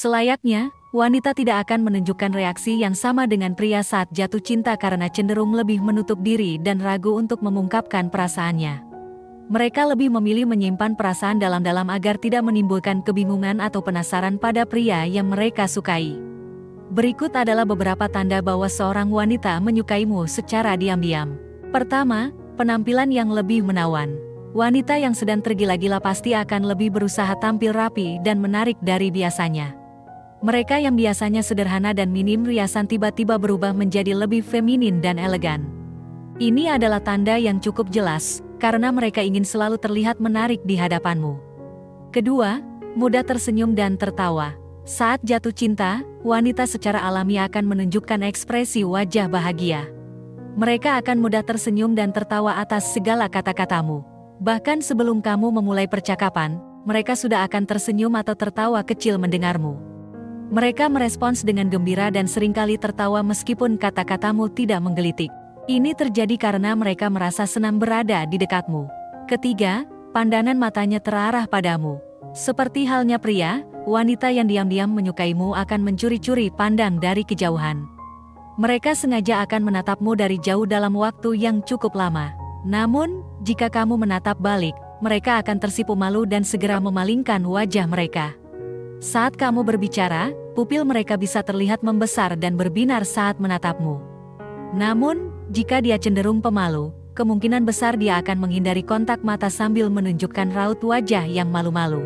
Selayaknya, wanita tidak akan menunjukkan reaksi yang sama dengan pria saat jatuh cinta karena cenderung lebih menutup diri dan ragu untuk mengungkapkan perasaannya. Mereka lebih memilih menyimpan perasaan dalam-dalam agar tidak menimbulkan kebingungan atau penasaran pada pria yang mereka sukai. Berikut adalah beberapa tanda bahwa seorang wanita menyukaimu secara diam-diam. Pertama, penampilan yang lebih menawan. Wanita yang sedang tergila-gila pasti akan lebih berusaha tampil rapi dan menarik dari biasanya. Mereka yang biasanya sederhana dan minim riasan tiba-tiba berubah menjadi lebih feminin dan elegan. Ini adalah tanda yang cukup jelas, karena mereka ingin selalu terlihat menarik di hadapanmu. Kedua, mudah tersenyum dan tertawa. Saat jatuh cinta, wanita secara alami akan menunjukkan ekspresi wajah bahagia. Mereka akan mudah tersenyum dan tertawa atas segala kata-katamu. Bahkan sebelum kamu memulai percakapan, mereka sudah akan tersenyum atau tertawa kecil mendengarmu. Mereka merespons dengan gembira dan seringkali tertawa meskipun kata-katamu tidak menggelitik. Ini terjadi karena mereka merasa senang berada di dekatmu. Ketiga, pandangan matanya terarah padamu. Seperti halnya pria, wanita yang diam-diam menyukaimu akan mencuri-curi pandang dari kejauhan. Mereka sengaja akan menatapmu dari jauh dalam waktu yang cukup lama. Namun, jika kamu menatap balik, mereka akan tersipu malu dan segera memalingkan wajah mereka. Saat kamu berbicara, pupil mereka bisa terlihat membesar dan berbinar saat menatapmu. Namun, jika dia cenderung pemalu, kemungkinan besar dia akan menghindari kontak mata sambil menunjukkan raut wajah yang malu-malu.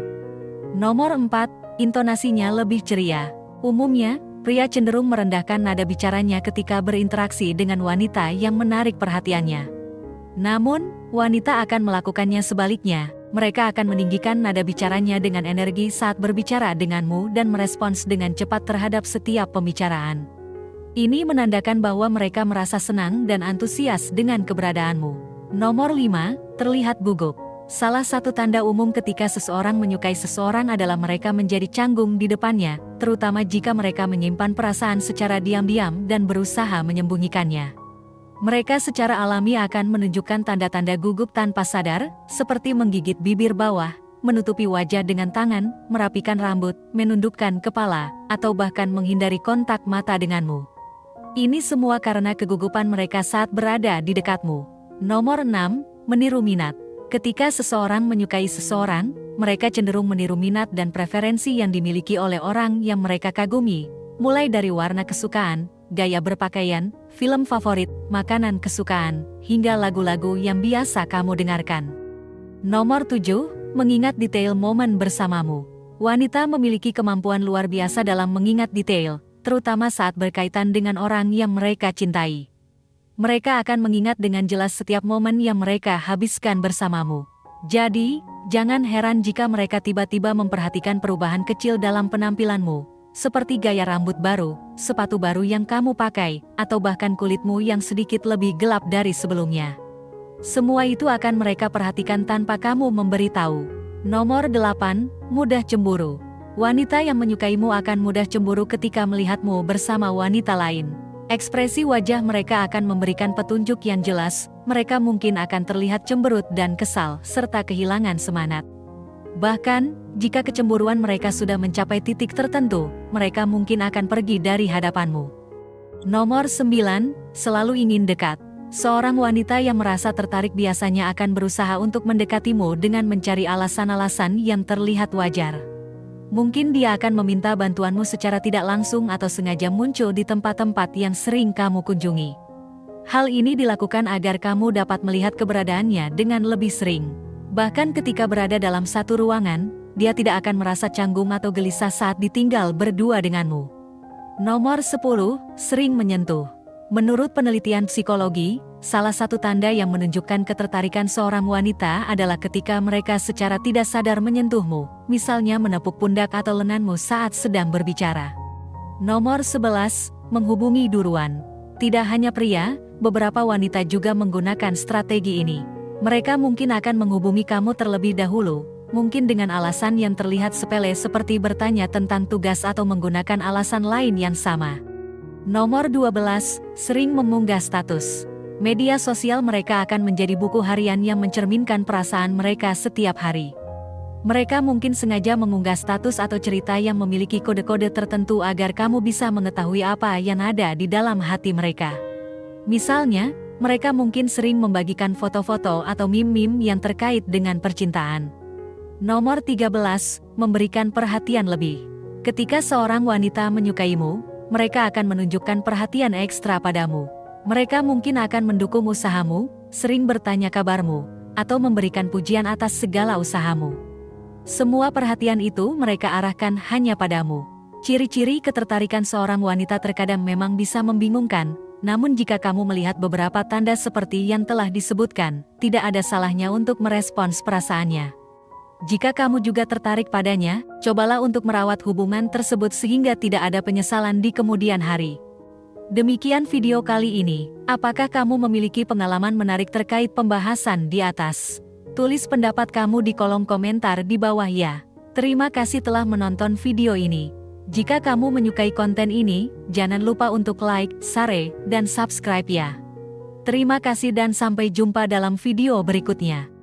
Nomor 4, intonasinya lebih ceria. Umumnya, pria cenderung merendahkan nada bicaranya ketika berinteraksi dengan wanita yang menarik perhatiannya. Namun, wanita akan melakukannya sebaliknya. Mereka akan meninggikan nada bicaranya dengan energi saat berbicara denganmu dan merespons dengan cepat terhadap setiap pembicaraan. Ini menandakan bahwa mereka merasa senang dan antusias dengan keberadaanmu. Nomor 5, terlihat gugup. Salah satu tanda umum ketika seseorang menyukai seseorang adalah mereka menjadi canggung di depannya, terutama jika mereka menyimpan perasaan secara diam-diam dan berusaha menyembunyikannya. Mereka secara alami akan menunjukkan tanda-tanda gugup tanpa sadar, seperti menggigit bibir bawah, menutupi wajah dengan tangan, merapikan rambut, menundukkan kepala, atau bahkan menghindari kontak mata denganmu. Ini semua karena kegugupan mereka saat berada di dekatmu. Nomor 6, meniru minat. Ketika seseorang menyukai seseorang, mereka cenderung meniru minat dan preferensi yang dimiliki oleh orang yang mereka kagumi, mulai dari warna kesukaan, gaya berpakaian, film favorit, makanan kesukaan, hingga lagu-lagu yang biasa kamu dengarkan. Nomor 7, mengingat detail momen bersamamu. Wanita memiliki kemampuan luar biasa dalam mengingat detail, terutama saat berkaitan dengan orang yang mereka cintai. Mereka akan mengingat dengan jelas setiap momen yang mereka habiskan bersamamu. Jadi, jangan heran jika mereka tiba-tiba memperhatikan perubahan kecil dalam penampilanmu, seperti gaya rambut baru, sepatu baru yang kamu pakai, atau bahkan kulitmu yang sedikit lebih gelap dari sebelumnya. Semua itu akan mereka perhatikan tanpa kamu memberitahu. Nomor 8, mudah cemburu. Wanita yang menyukaimu akan mudah cemburu ketika melihatmu bersama wanita lain. Ekspresi wajah mereka akan memberikan petunjuk yang jelas, mereka mungkin akan terlihat cemberut dan kesal, serta kehilangan semangat. Bahkan, jika kecemburuan mereka sudah mencapai titik tertentu, mereka mungkin akan pergi dari hadapanmu. Nomor 9, selalu ingin dekat. Seorang wanita yang merasa tertarik biasanya akan berusaha untuk mendekatimu dengan mencari alasan-alasan yang terlihat wajar. Mungkin dia akan meminta bantuanmu secara tidak langsung atau sengaja muncul di tempat-tempat yang sering kamu kunjungi. Hal ini dilakukan agar kamu dapat melihat keberadaannya dengan lebih sering. Bahkan ketika berada dalam satu ruangan, dia tidak akan merasa canggung atau gelisah saat ditinggal berdua denganmu. Nomor 10, sering menyentuh. Menurut penelitian psikologi, salah satu tanda yang menunjukkan ketertarikan seorang wanita adalah ketika mereka secara tidak sadar menyentuhmu, misalnya menepuk pundak atau lenganmu saat sedang berbicara. Nomor 11, menghubungi duluan. Tidak hanya pria, beberapa wanita juga menggunakan strategi ini. Mereka mungkin akan menghubungi kamu terlebih dahulu, mungkin dengan alasan yang terlihat sepele seperti bertanya tentang tugas atau menggunakan alasan lain yang sama. Nomor 12, sering mengunggah status. Media sosial mereka akan menjadi buku harian yang mencerminkan perasaan mereka setiap hari. Mereka mungkin sengaja mengunggah status atau cerita yang memiliki kode-kode tertentu agar kamu bisa mengetahui apa yang ada di dalam hati mereka. Misalnya, mereka mungkin sering membagikan foto-foto atau meme-meme yang terkait dengan percintaan. Nomor 13, memberikan perhatian lebih. Ketika seorang wanita menyukaimu, mereka akan menunjukkan perhatian ekstra padamu. Mereka mungkin akan mendukung usahamu, sering bertanya kabarmu, atau memberikan pujian atas segala usahamu. Semua perhatian itu mereka arahkan hanya padamu. Ciri-ciri ketertarikan seorang wanita terkadang memang bisa membingungkan, namun jika kamu melihat beberapa tanda seperti yang telah disebutkan, tidak ada salahnya untuk merespons perasaannya. Jika kamu juga tertarik padanya, cobalah untuk merawat hubungan tersebut sehingga tidak ada penyesalan di kemudian hari. Demikian video kali ini. Apakah kamu memiliki pengalaman menarik terkait pembahasan di atas? Tulis pendapat kamu di kolom komentar di bawah ya. Terima kasih telah menonton video ini. Jika kamu menyukai konten ini, jangan lupa untuk like, share, dan subscribe ya. Terima kasih dan sampai jumpa dalam video berikutnya.